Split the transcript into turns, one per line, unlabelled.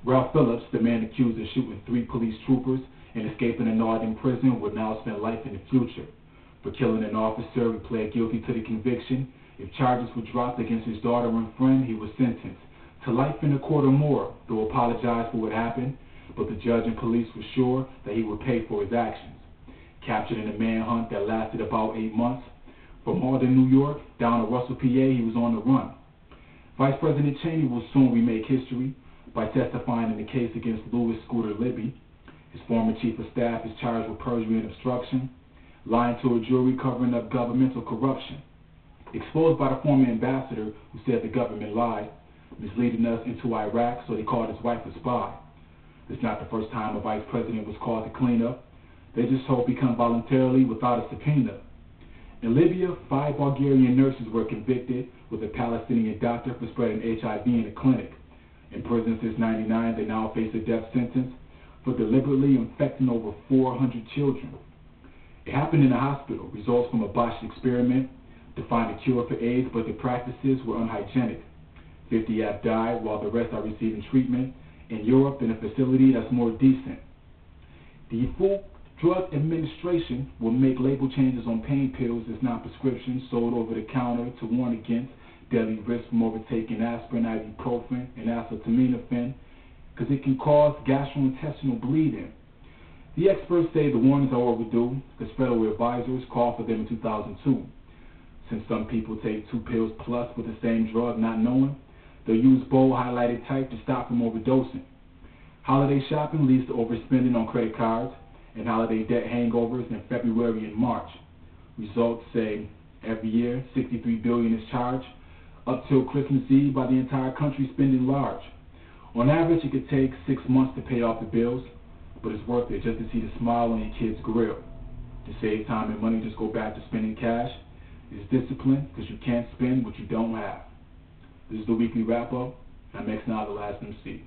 Ralph Phillips, the man accused of shooting 3 police troopers and escaping a Northern prison, would now spend life in the future. For killing an officer, he pled guilty to the conviction. If charges were dropped against his daughter and friend, he was sentenced to life in a court or more, though apologized for what happened, but the judge and police were sure that he would pay for his actions. Captured in a manhunt that lasted about 8 months, from Malden, New York, down to Russell, PA, he was on the run. Vice President Cheney will soon remake history by testifying in the case against Louis Scooter Libby. His former chief of staff is charged with perjury and obstruction, lying to a jury, covering up governmental corruption. Exposed by the former ambassador who said the government lied, misleading us into Iraq, so they called his wife a spy. It's not the first time a vice president was called to clean up. They just hope he come voluntarily without a subpoena. In Libya, 5 Bulgarian nurses were convicted with a Palestinian doctor for spreading HIV in a clinic. In prison since '99, they now face a death sentence for deliberately infecting over 400 children. It happened in a hospital, results from a botched experiment to find a cure for AIDS, but the practices were unhygienic. 50 have died, while the rest are receiving treatment in Europe in a facility that's more decent. The Food Drug Administration will make label changes on pain pills as non-prescription, sold over the counter, to warn against deadly risk from overtaking aspirin, ibuprofen, and acetaminophen, because it can cause gastrointestinal bleeding. The experts say the warnings are overdue, because federal advisors called for them in 2002. Since some people take 2 pills plus with the same drug not knowing, they'll use bold highlighted type to stop from overdosing. Holiday shopping leads to overspending on credit cards and holiday debt hangovers in February and March. Results say every year $63 billion is charged up till Christmas Eve by the entire country spending large. On average, it could take 6 months to pay off the bills, but it's worth it just to see the smile on your kid's grill. To save time and money, just go back to spending cash. It's discipline, because you can't spend what you don't have. This is the Weekly Wrap Up. I'm X now, the last MC.